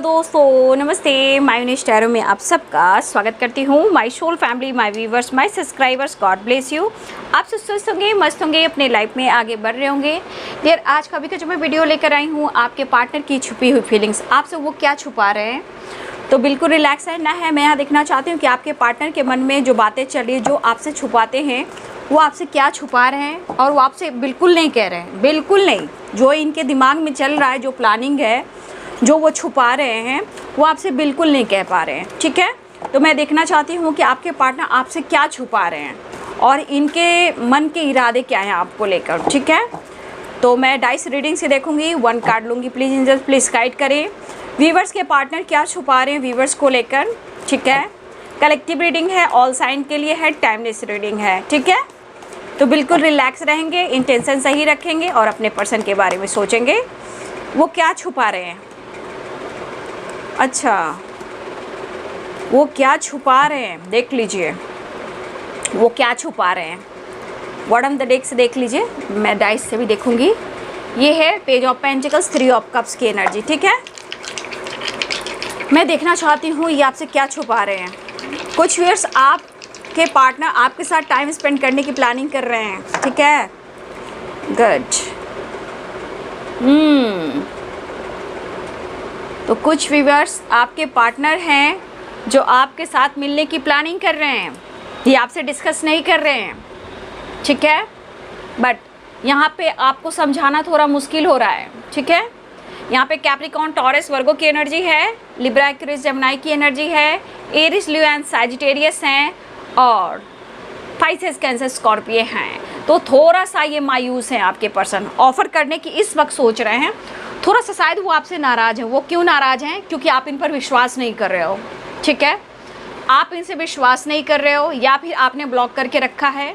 दोस्तों, नमस्ते। मायूनिश टैरो में आप सबका स्वागत करती हूँ। My soul family, my viewers, my subscribers, God bless you. आप सब स्वस्थ होंगे, मस्त होंगे, अपने लाइफ में आगे बढ़ रहे होंगे। देर आज का भी जो मैं वीडियो लेकर आई हूँ, आपके पार्टनर की छुपी हुई फीलिंग्स, आपसे वो क्या छुपा रहे हैं, तो बिल्कुल रिलैक्स है ना है। मैं यहाँ देखना चाहती हूँ कि आपके पार्टनर के मन में जो बातें चल रही है, जो आपसे छुपाते हैं, वो आपसे क्या छुपा रहे हैं और वो आपसे बिल्कुल नहीं कह रहे हैं, बिल्कुल नहीं। जो इनके दिमाग में चल रहा है, जो प्लानिंग है, जो वो छुपा रहे हैं, वो आपसे बिल्कुल नहीं कह पा रहे हैं। ठीक है, तो मैं देखना चाहती हूँ कि आपके पार्टनर आपसे क्या छुपा रहे हैं और इनके मन के इरादे क्या हैं आपको लेकर। ठीक है, तो मैं डाइस रीडिंग से देखूंगी, 1 कार्ड लूँगी। प्लीज़ एंजल्स प्लीज़ गाइड करें व्यूवर्स के पार्टनर क्या छुपा रहे हैं व्यूवर्स को लेकर। ठीक है, कलेक्टिव रीडिंग है, ऑल साइन के लिए है, टाइमलेस रीडिंग है। ठीक है, तो बिल्कुल रिलैक्स रहेंगे, इंटेंशन सही रखेंगे और अपने पर्सन के बारे में सोचेंगे वो क्या छुपा रहे हैं। अच्छा, वो क्या छुपा रहे हैं, देख लीजिए वो क्या छुपा रहे हैं। बॉटम द डेक से देख लीजिए, मैं डाइस से भी देखूंगी। ये है page of pentacles, 3 of cups की एनर्जी। ठीक है, मैं देखना चाहती हूँ ये आपसे क्या छुपा रहे हैं। कुछ व्यूअर्स आपके पार्टनर आपके साथ टाइम स्पेंड करने की प्लानिंग कर रहे हैं। ठीक है, गुड। तो कुछ व्यूअर्स आपके पार्टनर हैं जो आपके साथ मिलने की प्लानिंग कर रहे हैं, ये आपसे डिस्कस नहीं कर रहे हैं। ठीक है, बट यहाँ पे आपको समझाना थोड़ा मुश्किल हो रहा है। ठीक है, यहाँ पे कैप्रिकॉर्न, टॉरस, वर्गो की एनर्जी है, लिब्रा, एक्वेरियस, जेमिनी की एनर्जी है, एरिस, लियो एंड सैजिटेरियस हैं और पाइसेस, कैंसर, स्कॉर्पियो हैं। तो थोड़ा सा ये मायूस हैं आपके पर्सन, ऑफर करने की इस वक्त सोच रहे हैं। थोड़ा सा शायद वो आपसे नाराज़ हैं। वो क्यों नाराज़ हैं? क्योंकि आप इन पर विश्वास नहीं कर रहे हो। ठीक है, आप इनसे विश्वास नहीं कर रहे हो या फिर आपने ब्लॉक करके रखा है।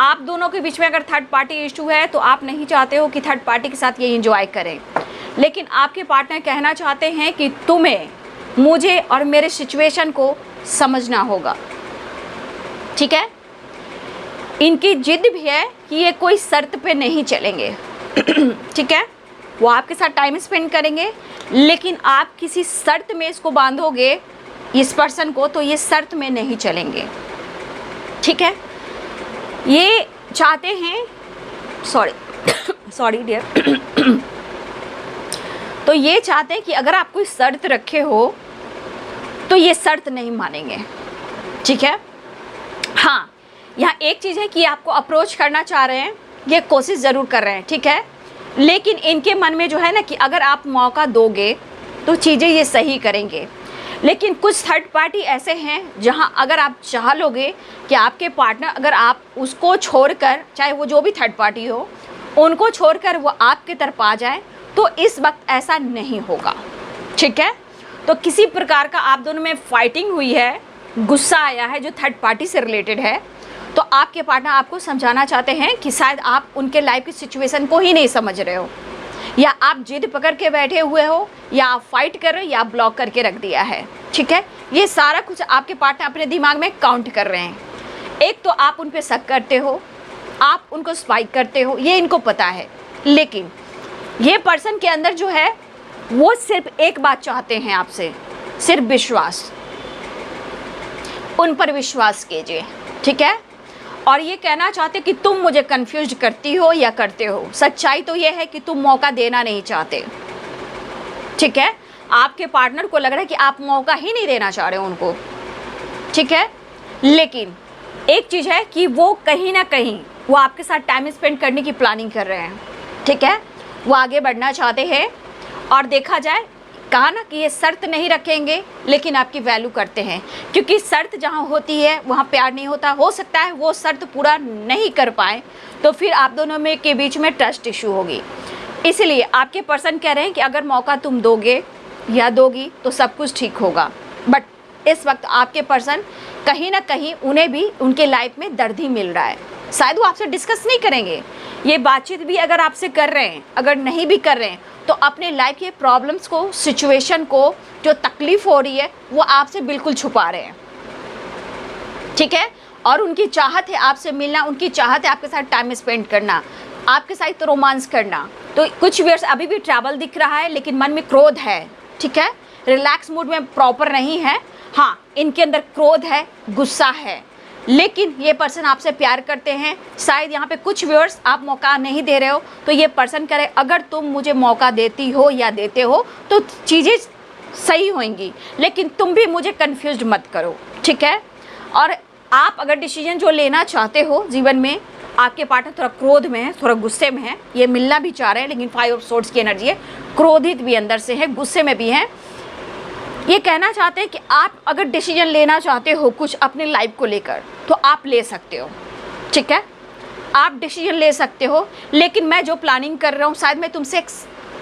आप दोनों के बीच में अगर थर्ड पार्टी इशू है तो आप नहीं चाहते हो कि थर्ड पार्टी के साथ ये एंजॉय करें, लेकिन आपके पार्टनर कहना चाहते हैं कि तुम्हें, मुझे और मेरे सिचुएशन को समझना होगा। ठीक है, इनकी जिद भी है कि ये कोई शर्त पे नहीं चलेंगे। ठीक है, वो आपके साथ टाइम स्पेंड करेंगे, लेकिन आप किसी शर्त में इसको बांधोगे इस पर्सन को, तो ये शर्त में नहीं चलेंगे। ठीक है, ये चाहते हैं, सॉरी डियर, तो ये चाहते हैं कि अगर आप कोई शर्त रखे हो तो ये शर्त नहीं मानेंगे। ठीक है, हाँ, यहाँ एक चीज़ है कि आपको अप्रोच करना चाह रहे हैं, ये कोशिश ज़रूर कर रहे हैं। ठीक है, लेकिन इनके मन में जो है ना कि अगर आप मौका दोगे तो चीज़ें ये सही करेंगे। लेकिन कुछ थर्ड पार्टी ऐसे हैं जहां अगर आप चाह लोगे कि आपके पार्टनर, अगर आप उसको छोड़कर, चाहे वो जो भी थर्ड पार्टी हो, उनको छोड़कर वो आपके तरफ आ जाए, तो इस वक्त ऐसा नहीं होगा। ठीक है, तो किसी प्रकार का आप दोनों में फाइटिंग हुई है, गुस्सा आया है जो थर्ड पार्टी से रिलेटेड है, तो आपके पार्टनर आपको समझाना चाहते हैं कि शायद आप उनके लाइफ की सिचुएशन को ही नहीं समझ रहे हो, या आप जिद पकड़ के बैठे हुए हो, या आप फाइट कर रहे हो, या आप ब्लॉक करके रख दिया है। ठीक है, ये सारा कुछ आपके पार्टनर अपने दिमाग में काउंट कर रहे हैं। एक तो आप उन पे शक करते हो, आप उनको स्पाइक करते हो, ये इनको पता है, लेकिन ये पर्सन के अंदर जो है वो सिर्फ एक बात चाहते हैं आपसे, सिर्फ विश्वास। उन पर विश्वास कीजिए। ठीक है, और ये कहना चाहते कि तुम मुझे कंफ्यूज करती हो या करते हो। सच्चाई तो ये है कि तुम मौका देना नहीं चाहते। ठीक है, आपके पार्टनर को लग रहा है कि आप मौका ही नहीं देना चाह रहे हो उनको। ठीक है, लेकिन एक चीज़ है कि वो कहीं ना कहीं वो आपके साथ टाइम स्पेंड करने की प्लानिंग कर रहे हैं। ठीक है, वो आगे बढ़ना चाहते हैं और देखा जाए, कहा ना कि ये शर्त नहीं रखेंगे लेकिन आपकी वैल्यू करते हैं, क्योंकि शर्त जहाँ होती है वहाँ प्यार नहीं होता। हो सकता है वो शर्त पूरा नहीं कर पाए तो फिर आप दोनों में के बीच में ट्रस्ट इशू होगी। इसलिए आपके पर्सन कह रहे हैं कि अगर मौका तुम दोगे या दोगी तो सब कुछ ठीक होगा। बट इस वक्त आपके पर्सन कहीं ना कहीं उन्हें भी उनके लाइफ में दर्द ही मिल रहा है। शायद वो आपसे डिस्कस नहीं करेंगे, ये बातचीत भी अगर आपसे कर रहे हैं, अगर नहीं भी कर रहे हैं तो अपने लाइफ के प्रॉब्लम्स को, सिचुएशन को, जो तकलीफ़ हो रही है वो आपसे बिल्कुल छुपा रहे हैं। ठीक है, और उनकी चाहत है आपसे मिलना, उनकी चाहत है आपके साथ टाइम स्पेंड करना, आपके साथ रोमांस करना। तो कुछ व्यूअर्स अभी भी ट्रैवल दिख रहा है लेकिन मन में क्रोध है। ठीक है, रिलैक्स मूड में प्रॉपर नहीं है। हाँ, इनके अंदर क्रोध है, गुस्सा है, लेकिन ये पर्सन आपसे प्यार करते हैं। शायद यहाँ पे कुछ व्यूअर्स आप मौका नहीं दे रहे हो, तो ये पर्सन करे अगर तुम मुझे मौका देती हो या देते हो तो चीज़ें सही होंगी, लेकिन तुम भी मुझे कंफ्यूज मत करो, ठीक है। और आप अगर डिसीजन जो लेना चाहते हो जीवन में, आपके पार्टनर थोड़ा क्रोध में है, थोड़ा गुस्से में है, ये मिलना भी चाह रहे हैं, लेकिन 5 ऑफ सोर्ड्स की एनर्जी है, क्रोधित भी अंदर से है, गुस्से में भी है। ये कहना चाहते हैं कि आप अगर डिसीजन लेना चाहते हो कुछ अपनी लाइफ को लेकर तो आप ले सकते हो, ठीक है, आप डिसीजन ले सकते हो। लेकिन मैं जो प्लानिंग कर रहा हूँ शायद मैं तुमसे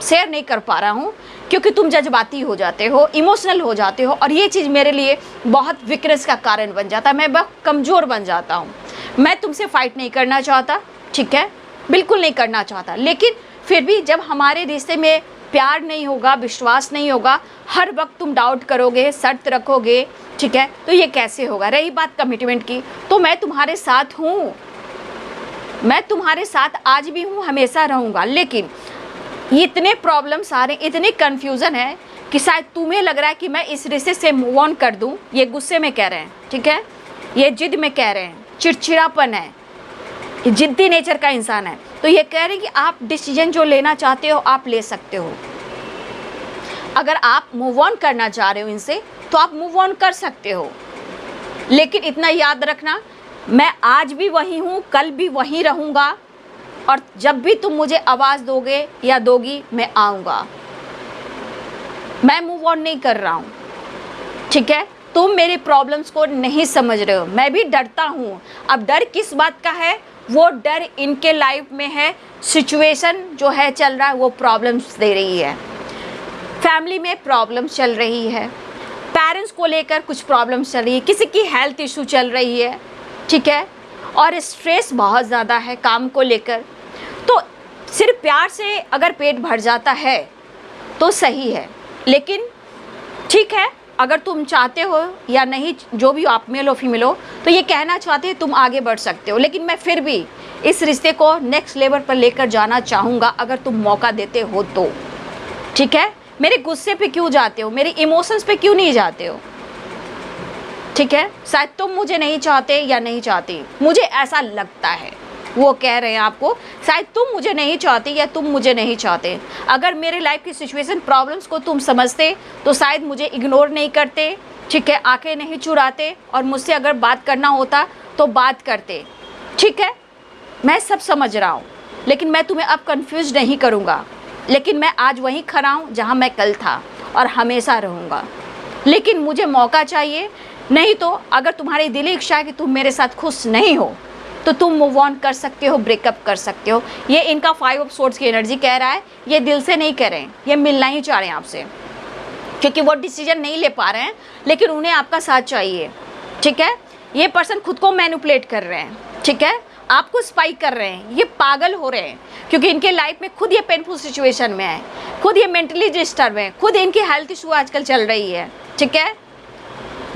शेयर नहीं कर पा रहा हूँ, क्योंकि तुम जज्बाती हो जाते हो, इमोशनल हो जाते हो, और ये चीज़ मेरे लिए बहुत वीकनेस का कारण बन जाता है। मैं बहुत कमज़ोर बन जाता हूँ। मैं तुमसे फाइट नहीं करना चाहता, ठीक है, बिल्कुल नहीं करना चाहता, लेकिन फिर भी जब हमारे रिश्ते में प्यार नहीं होगा, विश्वास नहीं होगा, हर वक्त तुम डाउट करोगे, शर्त रखोगे, ठीक है, तो ये कैसे होगा। रही बात कमिटमेंट की, तो मैं तुम्हारे साथ हूँ, मैं तुम्हारे साथ आज भी हूँ, हमेशा रहूँगा, लेकिन इतने प्रॉब्लम्स आ रहे हैं, इतनी कन्फ्यूज़न है कि शायद तुम्हें लग रहा है कि मैं इस रिश्ते से मूव ऑन कर दूँ। ये गुस्से में कह रहे हैं, ठीक है, ये जिद में कह रहे हैं, चिड़चिड़ापन है, ये जिद्दी नेचर का इंसान है। तो ये कह रहे हैं कि आप डिसीजन जो लेना चाहते हो आप ले सकते हो। अगर आप मूव ऑन करना चाह रहे हो इनसे तो आप मूव ऑन कर सकते हो, लेकिन इतना याद रखना, मैं आज भी वही हूँ, कल भी वही रहूँगा, और जब भी तुम मुझे आवाज़ दोगे या दोगी मैं आऊँगा। मैं मूव ऑन नहीं कर रहा हूँ, ठीक है, तुम मेरी प्रॉब्लम्स को नहीं समझ रहे हो, मैं भी डरता हूँ। अब डर किस बात का है, वो डर इनके लाइफ में है, सिचुएशन जो है चल रहा है वो प्रॉब्लम्स दे रही है, फैमिली में प्रॉब्लम्स चल रही है, पेरेंट्स को लेकर कुछ प्रॉब्लम्स चल रही है, किसी की हेल्थ इशू चल रही है, ठीक है, और स्ट्रेस बहुत ज़्यादा है काम को लेकर। तो सिर्फ प्यार से अगर पेट भर जाता है तो सही है, लेकिन ठीक है, अगर तुम चाहते हो या नहीं, जो भी आप मेल हो फीमेल हो, तो ये कहना चाहते हैं तुम आगे बढ़ सकते हो, लेकिन मैं फिर भी इस रिश्ते को नेक्स्ट लेवल पर लेकर जाना चाहूँगा अगर तुम मौका देते हो तो, ठीक है। मेरे गुस्से पे क्यों जाते हो, मेरे इमोशंस पे क्यों नहीं जाते हो, ठीक है। शायद तुम मुझे नहीं चाहते या नहीं चाहती, मुझे ऐसा लगता है, वो कह रहे हैं आपको, शायद तुम मुझे नहीं चाहते या तुम मुझे नहीं चाहते। अगर मेरे लाइफ की सिचुएशन प्रॉब्लम्स को तुम समझते तो शायद मुझे इग्नोर नहीं करते, ठीक है, आंखें नहीं चुराते, और मुझसे अगर बात करना होता तो बात करते, ठीक है। मैं सब समझ रहा हूँ, लेकिन मैं तुम्हें अब कंफ्यूज नहीं करूँगा, लेकिन मैं आज वहीं खड़ा हूँ जहाँ मैं कल था, और हमेशा रहूँगा, लेकिन मुझे मौका चाहिए। नहीं तो अगर तुम्हारी दिली इच्छा है कि तुम मेरे साथ खुश नहीं हो तो तुम मूव ऑन कर सकते हो, ब्रेकअप कर सकते हो। ये इनका 5 ऑफ सोर्ड्स की एनर्जी कह रहा है, ये दिल से नहीं कह रहे हैं, ये मिलना ही चाह रहे हैं आपसे, क्योंकि वो डिसीजन नहीं ले पा रहे हैं, लेकिन उन्हें आपका साथ चाहिए, ठीक है। ये पर्सन खुद को मैनिपुलेट कर रहे हैं, ठीक है, आपको स्पाई कर रहे हैं, ये पागल हो रहे हैं, क्योंकि इनके लाइफ में खुद ये पेनफुल सिचुएशन में है, खुद ये मेंटली डिस्टर्ब है, खुद इनकी हेल्थ इशू आजकल चल रही है, ठीक है।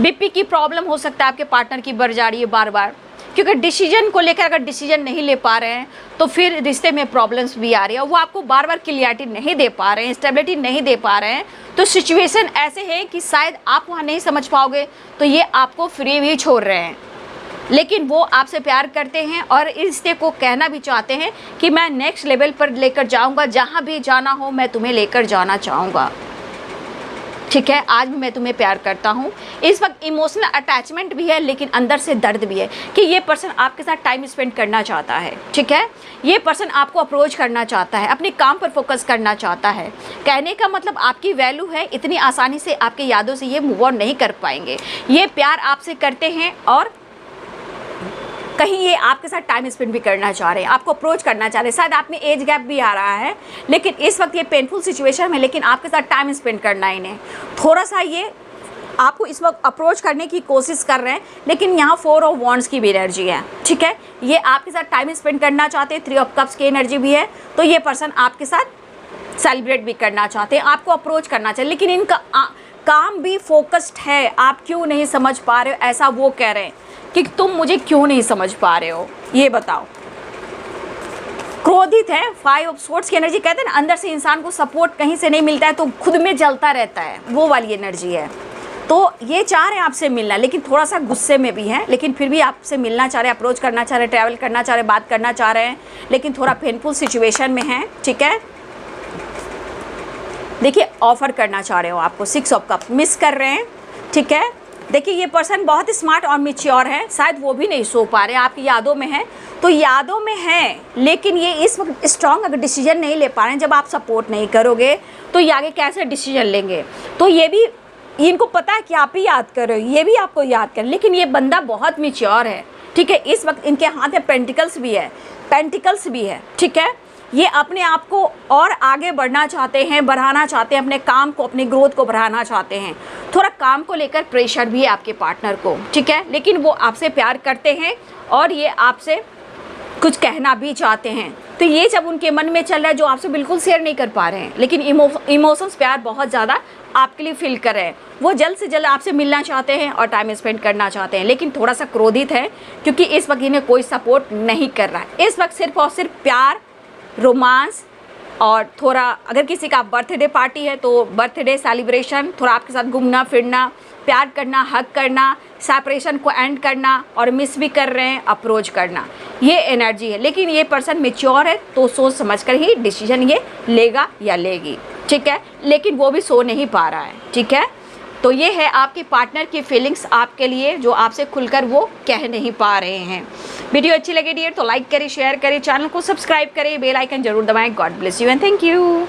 बीपी की प्रॉब्लम हो सकता है आपके पार्टनर की बढ़ जा रही है बार बार, क्योंकि डिसीजन को लेकर अगर डिसीजन नहीं ले पा रहे हैं तो फिर रिश्ते में प्रॉब्लम्स भी आ रही है, वो आपको बार बार क्लियरिटी नहीं दे पा रहे हैं, स्टेबिलिटी नहीं दे पा रहे हैं, तो सिचुएशन ऐसे है कि शायद आप वहाँ नहीं समझ पाओगे, तो ये आपको फ्री भी छोड़ रहे हैं, लेकिन वो आपसे प्यार करते हैं और इस रिश्ते को कहना भी चाहते हैं कि मैं नेक्स्ट लेवल पर लेकर जाऊँगा, जहाँ भी जाना हो मैं तुम्हें लेकर जाना चाहूँगा, ठीक है। आज भी मैं तुम्हें प्यार करता हूँ। इस वक्त इमोशनल अटैचमेंट भी है, लेकिन अंदर से दर्द भी है कि ये पर्सन आपके साथ टाइम स्पेंड करना चाहता है, ठीक है। ये पर्सन आपको अप्रोच करना चाहता है, अपने काम पर फोकस करना चाहता है। कहने का मतलब आपकी वैल्यू है, इतनी आसानी से आपके यादों से ये मूव ऑन नहीं कर पाएंगे। ये प्यार आपसे करते हैं और कहीं ये आपके साथ टाइम स्पेंड भी करना चाह रहे हैं, आपको अप्रोच करना चाह रहे हैं। शायद आप में एज गैप भी आ रहा है, लेकिन इस वक्त ये पेनफुल सिचुएशन में, लेकिन आपके साथ टाइम स्पेंड करना है इन्हें। थोड़ा सा ये आपको इस वक्त अप्रोच करने की कोशिश कर रहे हैं, लेकिन यहाँ 4 ऑफ वॉन्ड्स की भी एनर्जी है, ठीक है। ये आपके साथ टाइम स्पेंड करना चाहते हैं, 3 ऑफ कप्स की एनर्जी भी है, तो ये पर्सन आपके साथ सेलिब्रेट भी करना चाहते हैं, आपको अप्रोच करना चाहिए, लेकिन इनका काम भी फोकस्ड है। आप क्यों नहीं समझ पा रहे हो, ऐसा वो कह रहे हैं कि तुम मुझे क्यों नहीं समझ पा रहे हो, ये बताओ। क्रोधित है। 5 ऑफ स्वॉर्ड्स की एनर्जी, कहते हैं ना अंदर से इंसान को सपोर्ट कहीं से नहीं मिलता है तो खुद में जलता रहता है, वो वाली एनर्जी है। तो ये चाह रहे हैं आपसे मिलना, लेकिन थोड़ा सा गुस्से में भी हैं, लेकिन फिर भी आपसे मिलना चाह रहे हैं, अप्रोच करना चाह रहे हैं, ट्रैवल करना चाह रहे हैं, बात करना चाह रहे हैं, लेकिन थोड़ा पेनफुल सिचुएशन में हैं, ठीक है। देखिए ऑफर करना चाह रहे हो आपको, 6 ऑफ कप मिस कर रहे हैं, ठीक है। देखिए ये पर्सन बहुत स्मार्ट और मैच्योर है, शायद वो भी नहीं सो पा रहे हैं, आपकी यादों में है, तो यादों में है, लेकिन ये इस वक्त स्ट्रॉन्ग अगर डिसीजन नहीं ले पा रहे हैं, जब आप सपोर्ट नहीं करोगे तो ये आगे कैसे डिसीजन लेंगे। तो ये भी इनको पता है कि आप ही याद कर रहे हो, ये भी आपको याद कर, लेकिन ये बंदा बहुत मैच्योर है, ठीक है। इस वक्त इनके हाथ में पेंटिकल्स भी है, पेंटिकल्स भी है, ठीक है। ये अपने आप को और आगे बढ़ना चाहते हैं, बढ़ाना चाहते हैं, अपने काम को, अपनी ग्रोथ को बढ़ाना चाहते हैं। थोड़ा काम को लेकर प्रेशर भी है आपके पार्टनर को, ठीक है, लेकिन वो आपसे प्यार करते हैं और ये आपसे कुछ कहना भी चाहते हैं। तो ये जब उनके मन में चल रहा है जो आपसे बिल्कुल शेयर नहीं कर पा रहे हैं, लेकिन इमोशंस प्यार बहुत ज़्यादा आपके लिए फील कर रहे हैं। वो जल्द से जल्द आपसे मिलना चाहते हैं और टाइम स्पेंड करना चाहते हैं, लेकिन थोड़ा सा क्रोधित है क्योंकि इस वक्त इन्हें कोई सपोर्ट नहीं कर रहा है। इस वक्त सिर्फ और सिर्फ प्यार, रोमांस और थोड़ा अगर किसी का बर्थडे पार्टी है तो बर्थडे सेलिब्रेशन, थोड़ा आपके साथ घूमना फिरना, प्यार करना, हग करना, सेपरेशन को एंड करना और मिस भी कर रहे हैं, अप्रोच करना, ये एनर्जी है। लेकिन ये पर्सन मैच्योर है तो सोच समझकर ही डिसीजन ये लेगा या लेगी, ठीक है, लेकिन वो भी सो नहीं पा रहा है, ठीक है। तो ये है आपके पार्टनर की फीलिंग्स आपके लिए, जो आपसे खुलकर वो कह नहीं पा रहे हैं। वीडियो अच्छी लगी डियर तो लाइक करें, शेयर करें, चैनल को सब्सक्राइब करें, बेल आइकन जरूर दबाएं। God bless you and thank you.